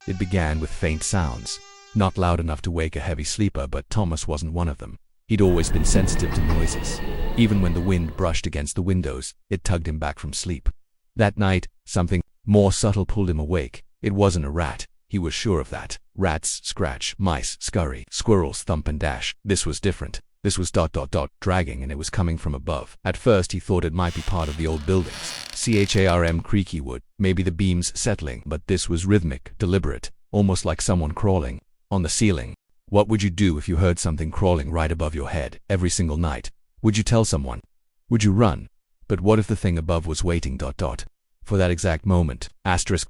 It began with faint sounds. Not loud enough to wake a heavy sleeper, but Thomas wasn't one of them. He'd always been sensitive to noises. Even when the wind brushed against the windows, it tugged him back from sleep. That night, something more subtle pulled him awake. It wasn't a rat. He was sure of that. Rats scratch, mice scurry, squirrels thump and dash. This was different. This was dragging, and it was coming from above. At first he thought it might be part of the old buildings. CHARM creaky wood, maybe the beams settling, but this was rhythmic, deliberate, almost like someone crawling on the ceiling. What would you do if you heard something crawling right above your head every single night? Would you tell someone? Would you run? But what if the thing above was waiting? For that exact moment.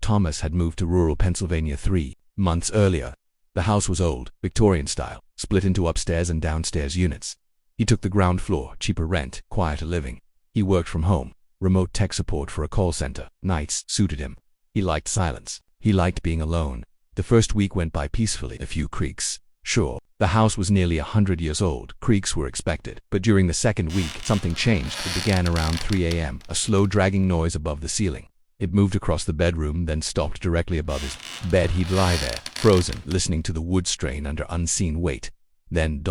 Thomas had moved to rural Pennsylvania 3 months earlier. The house was old, Victorian style, split into upstairs and downstairs units. He took the ground floor, cheaper rent, quieter living. He worked from home, remote tech support for a call center. Nights suited him. He liked silence. He liked being alone. The first week went by peacefully. A few creaks. Sure, the house was nearly 100 years old. Creaks were expected. But during the second week, something changed. It began around 3 a.m., a slow dragging noise above the ceiling. It moved across the bedroom, then stopped directly above his bed. He'd lie there, frozen, listening to the wood strain under unseen weight. Then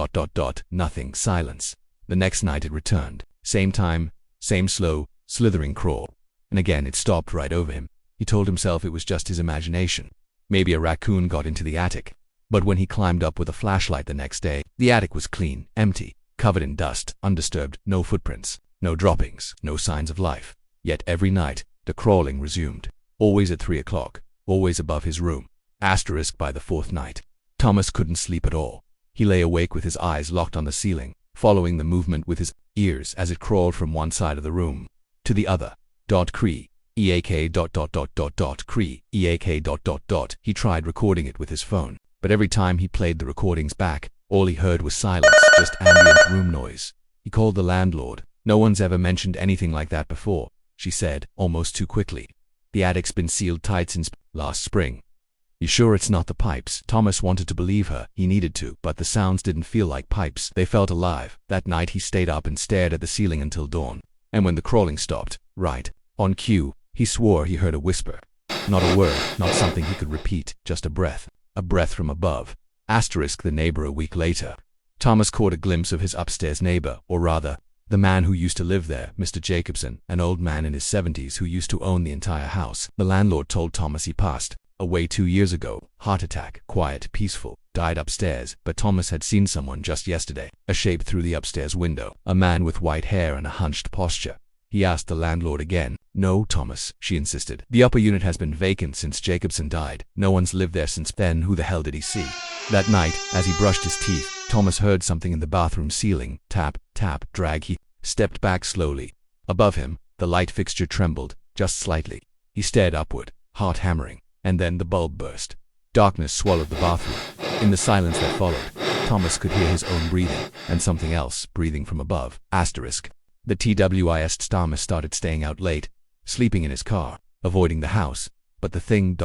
nothing, silence. The next night it returned. Same time, same slow, slithering crawl. And again it stopped right over him. He told himself it was just his imagination. Maybe a raccoon got into the attic. But when he climbed up with a flashlight the next day, the attic was clean, empty, covered in dust, undisturbed, no footprints, no droppings, no signs of life. Yet every night, the crawling resumed. Always at 3 o'clock, always above his room. By the fourth night, Thomas couldn't sleep at all. He lay awake with his eyes locked on the ceiling, following the movement with his ears as it crawled from one side of the room to the other. Cree, eak. Cree, eak. He tried recording it with his phone, but every time he played the recordings back, all he heard was silence, just ambient room noise. He called the landlord. No one's ever mentioned anything like that before, she said, almost too quickly. The attic's been sealed tight since last spring. You sure it's not the pipes? Thomas wanted to believe her. He needed to, but the sounds didn't feel like pipes. They felt alive. That night he stayed up and stared at the ceiling until dawn. And when the crawling stopped, right on cue, he swore he heard a whisper. Not a word, not something he could repeat, just a breath. A breath from above. The neighbor a week later. Thomas caught a glimpse of his upstairs neighbor, or rather, the man who used to live there, Mr. Jacobson, an old man in his 70s who used to own the entire house. The landlord told Thomas he passed away 2 years ago. Heart attack, quiet, peaceful, died upstairs, but Thomas had seen someone just yesterday, a shape through the upstairs window, a man with white hair and a hunched posture. He asked the landlord again. No, Thomas, she insisted. The upper unit has been vacant since Jacobson died. No one's lived there since then. Who the hell did he see? That night, as he brushed his teeth, Thomas heard something in the bathroom ceiling. Tap, tap, drag. He stepped back slowly. Above him, the light fixture trembled, just slightly. He stared upward, heart hammering, and then the bulb burst. Darkness swallowed the bathroom. In the silence that followed, Thomas could hear his own breathing, and something else breathing from above. The Thomas started staying out late, sleeping in his car, avoiding the house, but the thing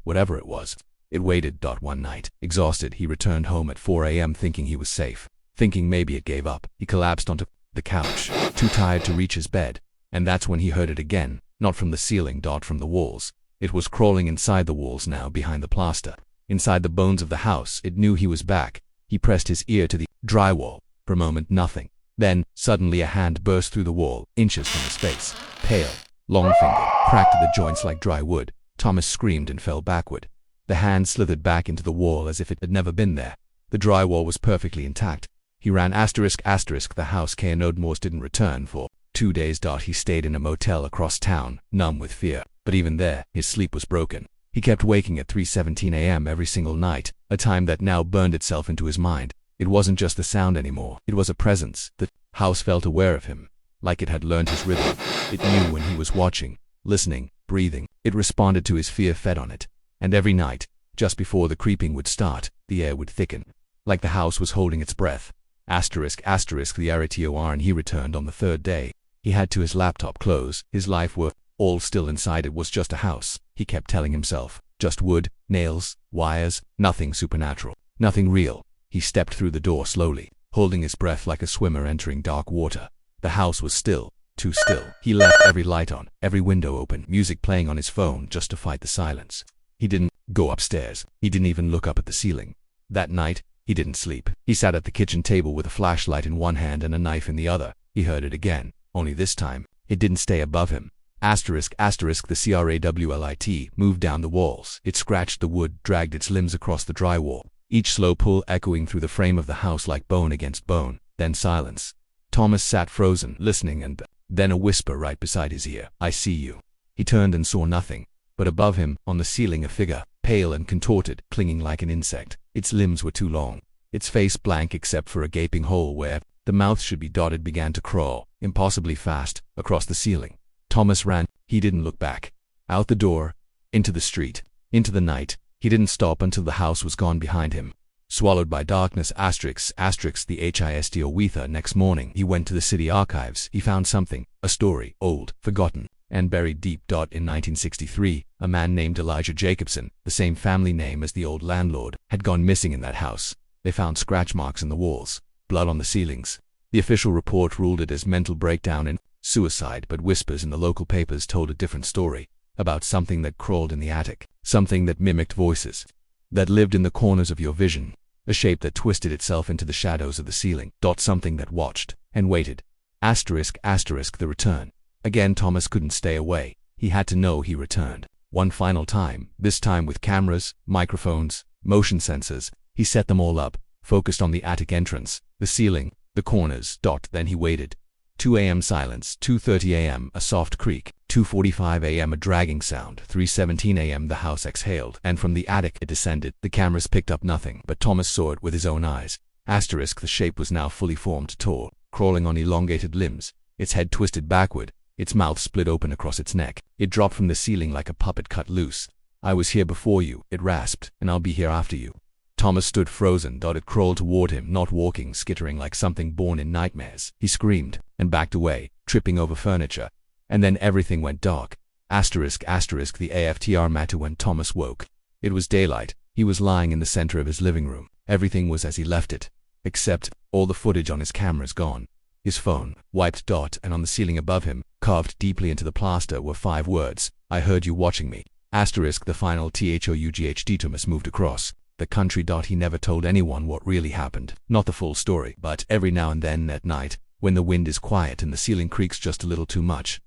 whatever it was, it waited. One night, exhausted, he returned home at 4 a.m. thinking he was safe, thinking maybe it gave up. He collapsed onto the couch, too tired to reach his bed, and that's when he heard it again, not from the ceiling, from the walls. It was crawling inside the walls now, behind the plaster, inside the bones of the house. It knew he was back. He pressed his ear to the drywall. For a moment, nothing. Then, suddenly a hand burst through the wall, inches from his face. Pale, long-fingered, cracked at the joints like dry wood. Thomas screamed and fell backward. The hand slithered back into the wall as if it had never been there. The drywall was perfectly intact. He ran ***. The house Knoedmores didn't return for 2 days. He stayed in a motel across town, numb with fear. But even there, his sleep was broken. He kept waking at 3:17 a.m. every single night, a time that now burned itself into his mind. It wasn't just the sound anymore. It was a presence. The house felt aware of him, like it had learned his rhythm. It knew when he was watching, listening, breathing. It responded to his fear, fed on it. And every night, just before the creeping would start, the air would thicken, like the house was holding its breath. ***, the RATOR, and he returned on the third day. He had to his laptop close. His life were all still inside. It was just a house, he kept telling himself. Just wood, nails, wires, nothing supernatural, nothing real. He stepped through the door slowly, holding his breath like a swimmer entering dark water. The house was still, too still. He left every light on, every window open, music playing on his phone just to fight the silence. He didn't go upstairs. He didn't even look up at the ceiling. That night, he didn't sleep. He sat at the kitchen table with a flashlight in one hand and a knife in the other. He heard it again, only this time, it didn't stay above him. Asterisk, asterisk, the CRAWLIT moved down the walls. It scratched the wood, dragged its limbs across the drywall, each slow pull echoing through the frame of the house like bone against bone. Then silence. Thomas sat frozen, listening, and then a whisper right beside his ear. "I see you." He turned and saw nothing, but above him, on the ceiling, a figure, pale and contorted, clinging like an insect. Its limbs were too long, its face blank except for a gaping hole where the mouth should be dotted, began to crawl, impossibly fast, across the ceiling. Thomas ran. He didn't look back. Out the door, into the street, into the night. He didn't stop until the house was gone behind him, swallowed by darkness. Asterisk, asterisk, the HISTOWETHA. Next morning, he went to the city archives. He found something, a story, old, forgotten, and buried deep. In 1963, a man named Elijah Jacobson, the same family name as the old landlord, had gone missing in that house. They found scratch marks in the walls, blood on the ceilings. The official report ruled it as mental breakdown and suicide, but whispers in the local papers told a different story, about something that crawled in the attic, something that mimicked voices, that lived in the corners of your vision, a shape that twisted itself into the shadows of the ceiling. Something that watched and waited. Asterisk, asterisk, the return. Again, Thomas couldn't stay away. He had to know he returned. One final time, this time with cameras, microphones, motion sensors. He set them all up, focused on the attic entrance, the ceiling, the corners. Then he waited. 2 a.m. silence, 2:30 a.m. a soft creak, 2:45 a.m. a dragging sound, 3:17 a.m. the house exhaled, and from the attic it descended. The cameras picked up nothing, but Thomas saw it with his own eyes. Asterisk, the shape was now fully formed, tall, crawling on elongated limbs, its head twisted backward, its mouth split open across its neck. It dropped from the ceiling like a puppet cut loose. "I was here before you," it rasped, "and I'll be here after you." Thomas stood frozen. It crawled toward him, not walking, skittering like something born in nightmares. He screamed and backed away, tripping over furniture. And then everything went dark. Asterisk, asterisk, the AFTR matter. When Thomas woke, it was daylight. He was lying in the center of his living room. Everything was as he left it, except all the footage on his cameras gone. His phone wiped. And on the ceiling above him, carved deeply into the plaster, were 5 words. "I heard you watching me." Asterisk, the final THOUGHD. Thomas moved across the country. He never told anyone what really happened. Not the full story, but every now and then at night, when the wind is quiet and the ceiling creaks just a little too much,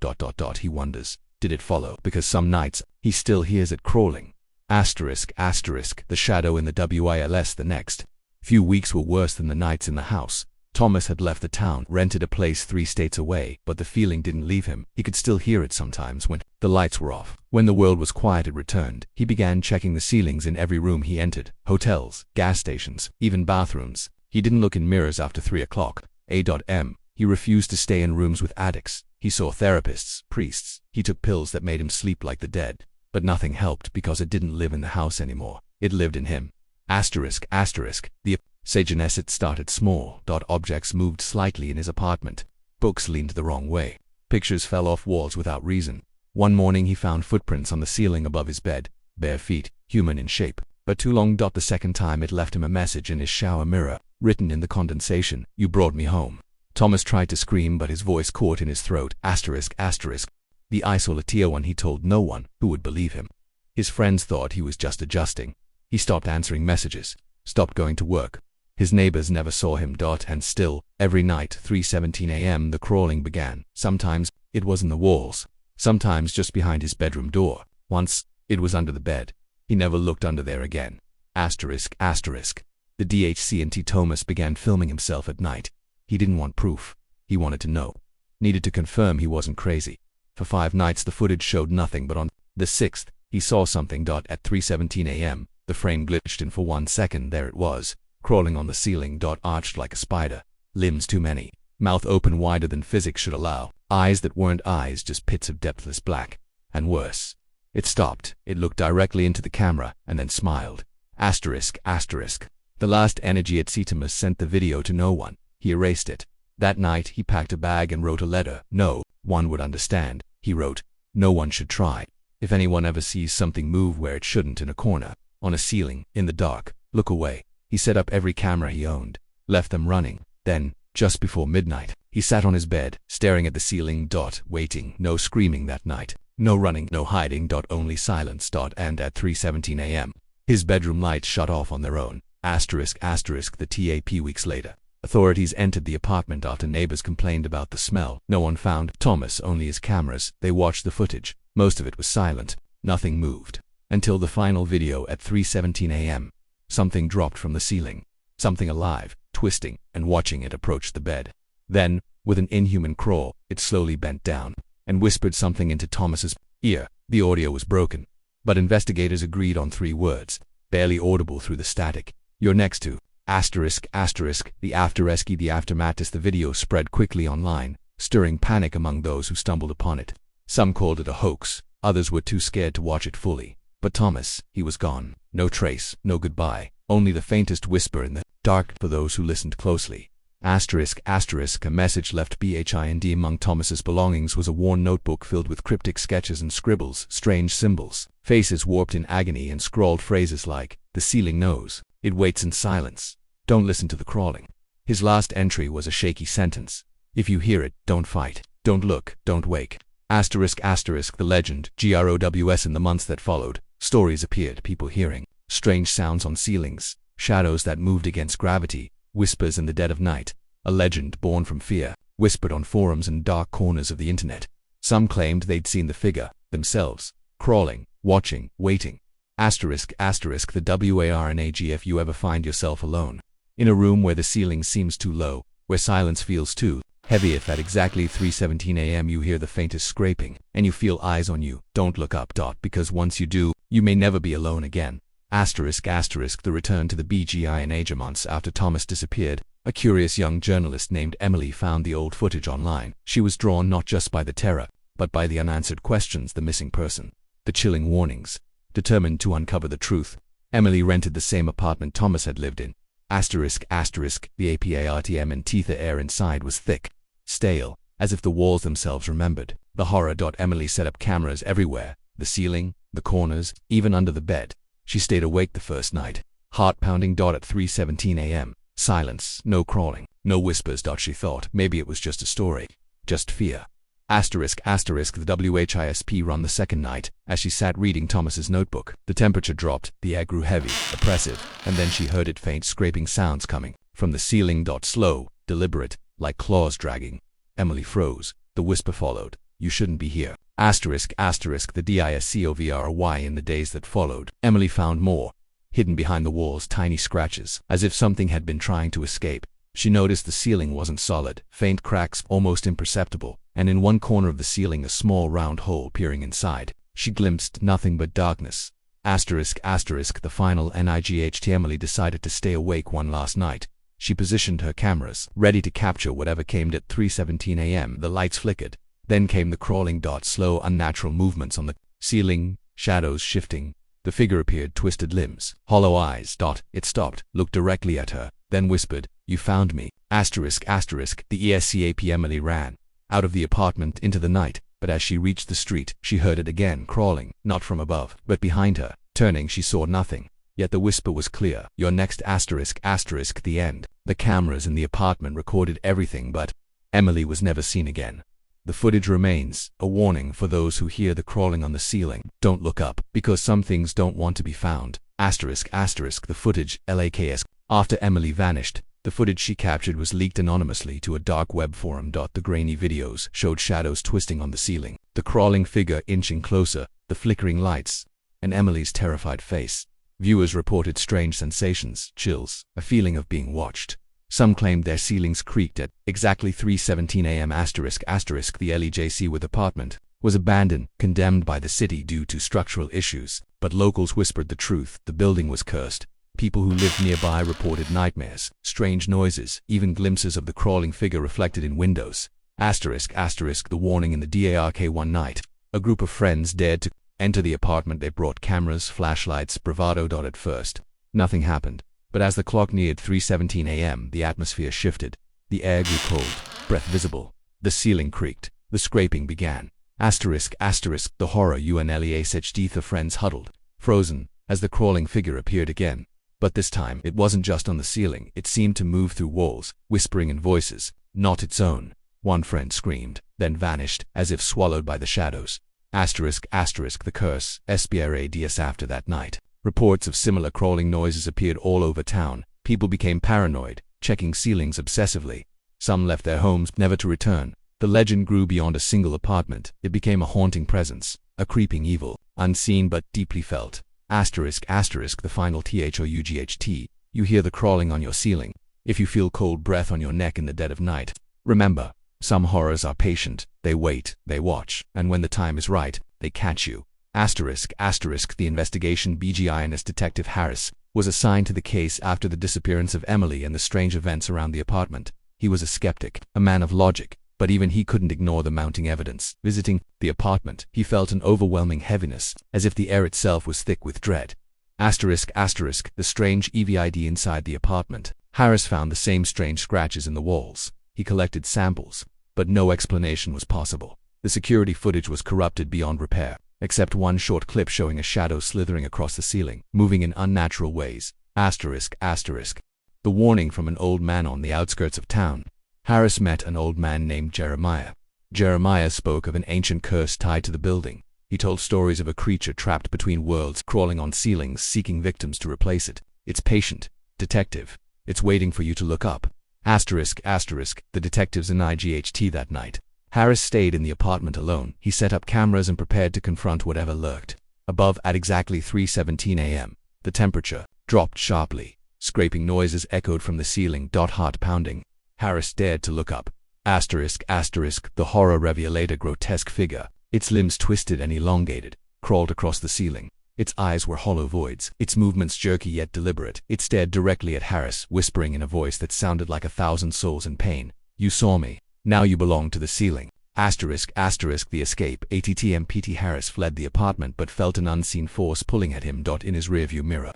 he wonders, did it follow? Because some nights, he still hears it crawling. Asterisk, asterisk, the shadow in the WILS. The next few weeks were worse than the nights in the house. Thomas had left the town, rented a place 3 states away, but the feeling didn't leave him. He could still hear it sometimes when the lights were off. When the world was quiet, it returned. He began checking the ceilings in every room he entered, hotels, gas stations, even bathrooms. He didn't look in mirrors after 3 o'clock. He refused to stay in rooms with addicts. He saw therapists, priests. He took pills that made him sleep like the dead. But nothing helped because it didn't live in the house anymore. It lived in him. Asterisk, asterisk, the Sageneset started small. Objects moved slightly in his apartment. Books leaned the wrong way. Pictures fell off walls without reason. One morning he found footprints on the ceiling above his bed, bare feet, human in shape. But too long. The second time it left him a message in his shower mirror, written in the condensation, "You brought me home." Thomas tried to scream, but his voice caught in his throat. Asterisk, asterisk, the isolation one. He told no one who would believe him. His friends thought he was just adjusting. He stopped answering messages, stopped going to work. His neighbors never saw him. And still, every night, 3:17 a.m., the crawling began. Sometimes, it was in the walls. Sometimes just behind his bedroom door. Once, it was under the bed. He never looked under there again. Asterisk, asterisk. The DHCNT. Thomas began filming himself at night. He didn't want proof. He wanted to know. Needed to confirm he wasn't crazy. For 5 nights the footage showed nothing, but on the 6th, he saw something. At 3:17 a.m., the frame glitched, and for 1 second there it was, crawling on the ceiling. Arched like a spider. Limbs too many. Mouth open wider than physics should allow. Eyes that weren't eyes, just pits of depthless black. And worse. It stopped. It looked directly into the camera, and then smiled. Asterisk, asterisk. The last energy at Thomas sent the video to no one. He erased it. That night, he packed a bag and wrote a letter. No one would understand. He wrote, "No one should try. If anyone ever sees something move where it shouldn't, in a corner, on a ceiling, in the dark, look away." He set up every camera he owned, left them running. Then, just before midnight, he sat on his bed, staring at the ceiling. Waiting. No screaming that night. No running, no hiding. Only silence. And at 3:17 a.m., his bedroom lights shut off on their own. The TAP. Weeks later, authorities entered the apartment after neighbors complained about the smell. No one found Thomas, only his cameras. They watched the footage. Most of it was silent. Nothing moved. Until the final video at 3:17 a.m. Something dropped from the ceiling. Something alive, twisting, and watching it approach the bed. Then, with an inhuman crawl, it slowly bent down and whispered something into Thomas's ear. The audio was broken, but investigators agreed on 3 words, barely audible through the static. "You're next to the aftermath." The video spread quickly online, stirring panic among those who stumbled upon it. Some called it a hoax, others were too scared to watch it fully. But Thomas, he was gone. No trace, no goodbye, only the faintest whisper in the dark for those who listened closely. A message left behind among Thomas's belongings was a worn notebook filled with cryptic sketches and scribbles, strange symbols, faces warped in agony, and scrawled phrases like, "The ceiling knows. It waits in silence. Don't listen to the crawling." His last entry was a shaky sentence. "If you hear it, don't fight. Don't look. Don't wake." The legend GROWS. In the months that followed, stories appeared, people hearing strange sounds on ceilings, shadows that moved against gravity, whispers in the dead of night. A legend born from fear, whispered on forums and dark corners of the internet. Some claimed they'd seen the figure themselves, crawling, watching, waiting. The WARNAG. If you ever find yourself alone, in a room where the ceiling seems too low, where silence feels too heavy, if at exactly 3:17 a.m. you hear the faintest scraping, and you feel eyes on you, don't look up. Because once you do, you may never be alone again. The return to the BGI. Months after Thomas disappeared, a curious young journalist named Emily found the old footage online. She was drawn not just by the terror, but by the unanswered questions, the missing person, the chilling warnings. Determined to uncover the truth, Emily rented the same apartment Thomas had lived in. The apartment and the air inside was thick, stale, as if the walls themselves remembered the horror. Emily set up cameras everywhere, the ceiling, the corners, even under the bed. She stayed awake the first night, heart pounding. At 3:17 a.m., silence, no crawling, no whispers. She thought maybe it was just a story, just fear. The WHISP run the second night. As she sat reading Thomas's notebook, the temperature dropped, the air grew heavy, oppressive, and then she heard faint scraping sounds coming from the ceiling. Slow, deliberate, like claws dragging. Emily froze. The whisper followed, "You shouldn't be here." The DISCOVRY. In the days that followed, Emily found more, hidden behind the walls, tiny scratches, as if something had been trying to escape. She noticed the ceiling wasn't solid, faint cracks almost imperceptible, and in one corner of the ceiling a small round hole peering inside. She glimpsed nothing but darkness. The final NIGHT. Emily decided to stay awake one last night. She positioned her cameras, ready to capture whatever came. At 3:17 a.m. the lights flickered. Then came the crawling. Slow, unnatural movements on the ceiling, shadows shifting. The figure appeared, twisted limbs, hollow eyes. It stopped, looked directly at her, then whispered, "You found me." The ESCAP. Emily ran out of the apartment into the night, but as she reached the street, she heard it again, crawling, not from above, but behind her. Turning, she saw nothing. Yet the whisper was clear. "You're next." The end. The cameras in the apartment recorded everything, but Emily was never seen again. The footage remains, a warning for those who hear the crawling on the ceiling. Don't look up, because some things don't want to be found. The footage, LAKS. After Emily vanished, the footage she captured was leaked anonymously to a dark web forum. The grainy videos showed shadows twisting on the ceiling, the crawling figure inching closer, the flickering lights, and Emily's terrified face. Viewers reported strange sensations, chills, a feeling of being watched. Some claimed their ceilings creaked at exactly 3:17 a.m. The LEJC with apartment was abandoned, condemned by the city due to structural issues, but locals whispered the truth. The building was cursed. People who lived nearby reported nightmares, strange noises, even glimpses of the crawling figure reflected in windows. The warning in the DARK. One night, a group of friends dared to enter the apartment. They brought cameras, flashlights, bravado. At first, nothing happened. But as the clock neared 3:17 a.m., the atmosphere shifted. The air grew cold, breath visible. The ceiling creaked. The scraping began. The horror. The friends huddled, frozen, as the crawling figure appeared again. But this time, it wasn't just on the ceiling. It seemed to move through walls, whispering in voices, not its own. One friend screamed, then vanished, as if swallowed by the shadows. Asterisk, asterisk, the curse, SPRADS. After that night, reports of similar crawling noises appeared all over town. People became paranoid, checking ceilings obsessively. Some left their homes, never to return. The legend grew beyond a single apartment. It became a haunting presence, a creeping evil, unseen but deeply felt. Asterisk, asterisk, the final THOUGHT. You hear the crawling on your ceiling. If you feel cold breath on your neck in the dead of night, remember, some horrors are patient. They wait, they watch, and when the time is right, they catch you. Asterisk, asterisk, the investigation. BGINS Detective Harris was assigned to the case after the disappearance of Emily and the strange events around the apartment. He was a skeptic, a man of logic, but even he couldn't ignore the mounting evidence. Visiting the apartment, he felt an overwhelming heaviness, as if the air itself was thick with dread. Asterisk, asterisk, the strange EVID inside the apartment. Harris found the same strange scratches in the walls. He collected samples, but no explanation was possible. The security footage was corrupted beyond repair, except one short clip showing a shadow slithering across the ceiling, moving in unnatural ways. Asterisk, asterisk, the warning from an old man on the outskirts of town. Harris met an old man named Jeremiah. Jeremiah spoke of an ancient curse tied to the building. He told stories of a creature trapped between worlds, crawling on ceilings, seeking victims to replace it. It's patient, detective. It's waiting for you to look up. Asterisk, asterisk, the detectives in IGHT that night. Harris stayed in the apartment alone. He set up cameras and prepared to confront whatever lurked. Above, at exactly 3:17 a.m., the temperature dropped sharply. Scraping noises echoed from the ceiling. Heart pounding. Harris dared to look up. Asterisk, asterisk, the horror revealed a grotesque figure. Its limbs twisted and elongated, crawled across the ceiling. Its eyes were hollow voids, its movements jerky yet deliberate. It stared directly at Harris, whispering in a voice that sounded like 1,000 souls in pain. You saw me. Now you belong to the ceiling. Asterisk, asterisk, the escape. ATTMPT. Harris fled the apartment but felt an unseen force pulling at him. In his rearview mirror,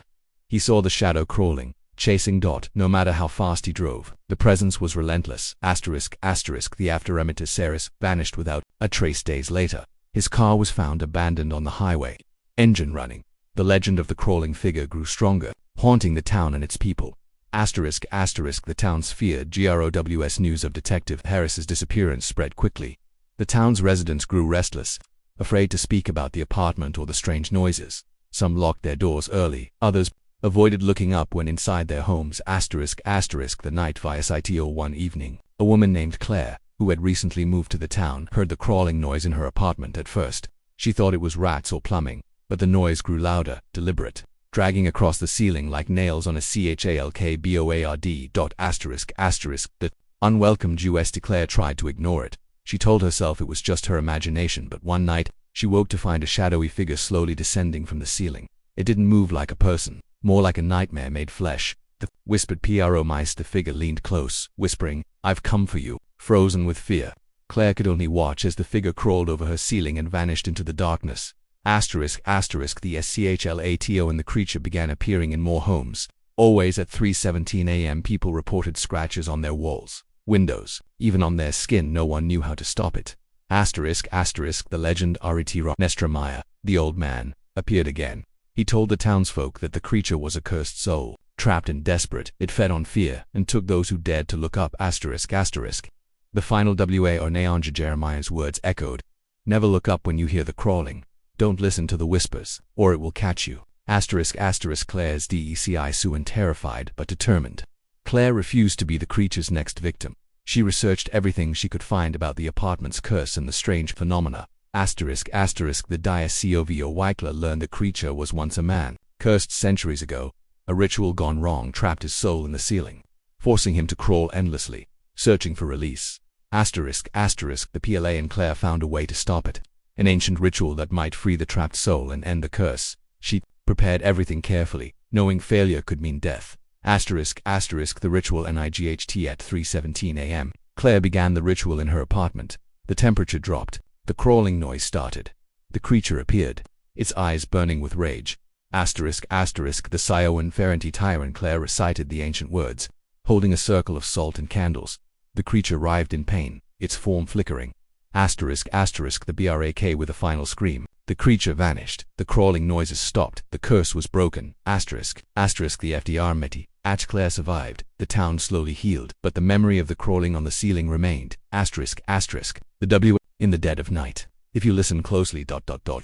he saw the shadow crawling, chasing. No matter how fast he drove, the presence was relentless. Asterisk, asterisk, the afteremitter Ceres vanished without a trace. Days later, his car was found abandoned on the highway, engine running. The legend of the crawling figure grew stronger, haunting the town and its people. Asterisk, asterisk, the town's feared. GROWS news of Detective Harris's disappearance spread quickly. The town's residents grew restless, afraid to speak about the apartment or the strange noises. Some locked their doors early, others avoided looking up when inside their homes. Asterisk, asterisk, the night via CITO. One evening, a woman named Claire, who had recently moved to the town, heard the crawling noise in her apartment. At first, she thought it was rats or plumbing, but the noise grew louder, deliberate, dragging across the ceiling like nails on a CHALKBOARD. Asterisk, asterisk, the unwelcomed Jewess. Claire tried to ignore it. She told herself it was just her imagination, but one night, she woke to find a shadowy figure slowly descending from the ceiling. It didn't move like a person, more like a nightmare made flesh. The whispered PRO mice. The figure leaned close, whispering, I've come for you. Frozen with fear, Claire could only watch as the figure crawled over her ceiling and vanished into the darkness. Asterisk, asterisk, the SCHLATO and the creature began appearing in more homes. Always at 3:17 a.m. people reported scratches on their walls, windows, even on their skin. No one knew how to stop it. Asterisk, asterisk, the legend Aritira Nestromaya, the old man, appeared again. He told the townsfolk that the creature was a cursed soul, trapped and desperate. It fed on fear and took those who dared to look up. Asterisk, asterisk, the final WA or Neonja. Jeremiah's words echoed. Never look up when you hear the crawling. Don't listen to the whispers, or it will catch you. Asterisk, asterisk, Claire's DECI Sue, terrified but determined. Claire refused to be the creature's next victim. She researched everything she could find about the apartment's curse and the strange phenomena. Asterisk, asterisk, the Diacovio Wycler learned the creature was once a man, cursed centuries ago. A ritual gone wrong trapped his soul in the ceiling, forcing him to crawl endlessly, searching for release. Asterisk, asterisk, the PLA and Claire found a way to stop it. An ancient ritual that might free the trapped soul and end the curse. She prepared everything carefully, knowing failure could mean death. Asterisk, asterisk, the ritual NIGHT at 3:17 a.m. Claire began the ritual in her apartment. The temperature dropped. The crawling noise started. The creature appeared, its eyes burning with rage. Asterisk, asterisk, the Sioan Ferenti tyrant. Claire recited the ancient words, holding a circle of salt and candles. The creature writhed in pain, its form flickering. Asterisk, asterisk, the BRAK with a final scream. The creature vanished. The crawling noises stopped. The curse was broken. Asterisk, asterisk, the FDR Meti. Claire survived. The town slowly healed, but the memory of the crawling on the ceiling remained. Asterisk, asterisk, the W. In the dead of night, If you listen closely,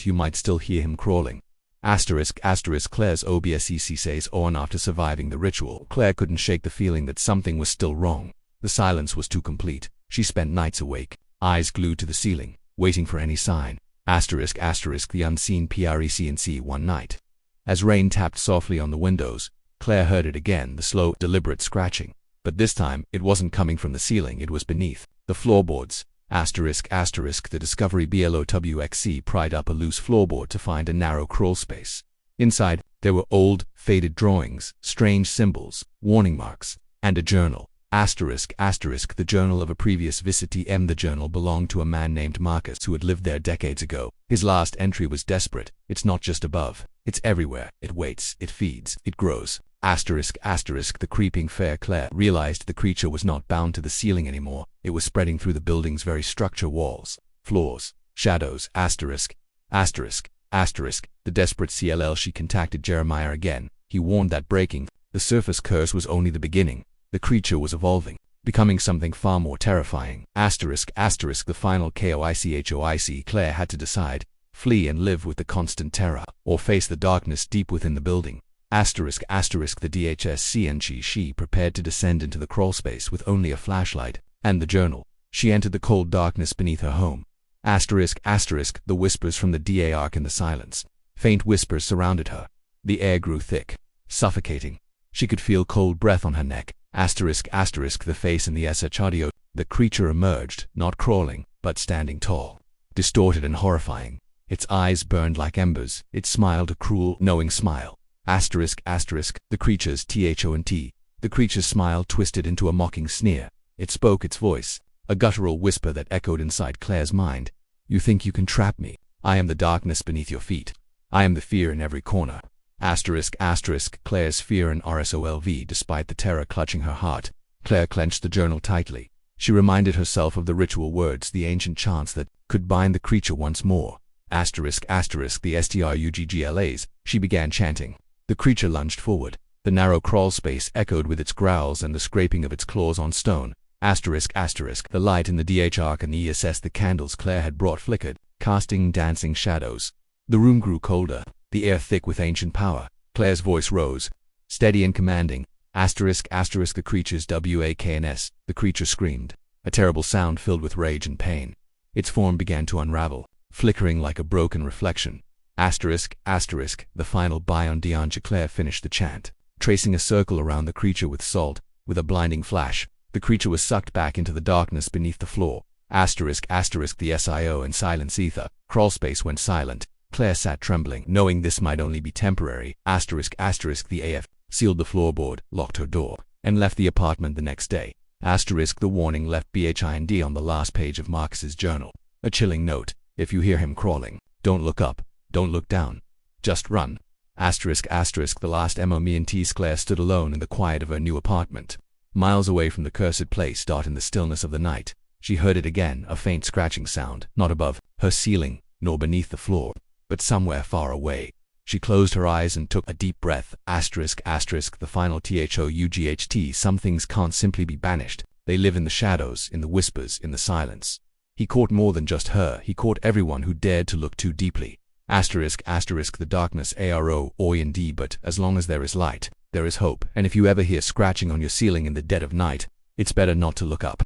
you might still hear him crawling. Asterisk, Claire's OBSEC says on after surviving the ritual, Claire couldn't shake the feeling that something was still wrong. The silence was too complete. She spent nights awake, eyes glued to the ceiling, waiting for any sign. Asterisk, the unseen PRECNC one night. As rain tapped softly on the windows, Claire heard it again, the slow, deliberate scratching. But this time, it wasn't coming from the ceiling, it was beneath the floorboards. Asterisk, the Discovery BLOWXC pried up a loose floorboard to find a narrow crawl space. Inside, there were old, faded drawings, strange symbols, warning marks, and a journal. Asterisk, the journal of a previous visitee. The journal belonged to a man named Marcus who had lived there decades ago. His last entry was desperate. It's not just above. It's everywhere. It waits, it feeds, it grows. Asterisk, the creeping fair. Claire realized the creature was not bound to the ceiling anymore. It was spreading through the building's very structure, walls, floors, shadows. Asterisk, the desperate CLL. She contacted Jeremiah again. He warned that breaking the surface curse was only the beginning. The creature was evolving, becoming something far more terrifying. Asterisk, the final KOICHOIC. Claire had to decide, flee and live with the constant terror, or face the darkness deep within the building. Asterisk, the DHSC. And she prepared to descend into the crawlspace with only a flashlight and the journal. She entered the cold darkness beneath her home. Asterisk, the whispers from the DARC in the silence. Faint whispers surrounded her. The air grew thick, suffocating. She could feel cold breath on her neck. Asterisk, the face in the SHRDO. The creature emerged, not crawling, but standing tall, distorted and horrifying. Its eyes burned like embers. It smiled a cruel, knowing smile. Asterisk, the creature's THONT. The creature's smile twisted into a mocking sneer. It spoke, its voice, a guttural whisper that echoed inside Claire's mind. You think you can trap me? I am the darkness beneath your feet. I am the fear in every corner. Asterisk, Claire's fear and RSOLV. Despite the terror clutching her heart, Claire clenched the journal tightly. She reminded herself of the ritual words, the ancient chants that could bind the creature once more. Asterisk, the STRUGGLAs. She began chanting. The creature lunged forward. The narrow crawl space echoed with its growls and the scraping of its claws on stone. Asterisk, the light in the DHARC and the ESS the candles Claire had brought flickered, casting dancing shadows. The room grew colder, the air thick with ancient power. Claire's voice rose, steady and commanding. Asterisk, the creature's WAKNS. The creature screamed, a terrible sound filled with rage and pain. Its form began to unravel, flickering like a broken reflection. Asterisk, the final Bion Dianja. Claire finished the chant, tracing a circle around the creature with salt. With a blinding flash, the creature was sucked back into the darkness beneath the floor. Asterisk, the SIO and silence ether. Crawlspace went silent. Claire sat trembling, knowing this might only be temporary. Asterisk, the AF sealed the floorboard, locked her door, and left the apartment the next day. Asterisk, the warning left behind on the last page of Marcus's journal. A chilling note: if you hear him crawling, don't look up, don't look down, just run. Asterisk, the last MOMENTs. Claire stood alone in the quiet of her new apartment, miles away from the cursed place. In the stillness of the night, she heard it again, a faint scratching sound, not above her ceiling, nor beneath the floor, but somewhere far away. She closed her eyes and took a deep breath. Asterisk, the final THOUGHT. Some things can't simply be banished. They live in the shadows, in the whispers, in the silence. He caught more than just her. He caught everyone who dared to look too deeply. Asterisk, the darkness ARO, but as long as there is light, there is hope. And if you ever hear scratching on your ceiling in the dead of night, it's better not to look up.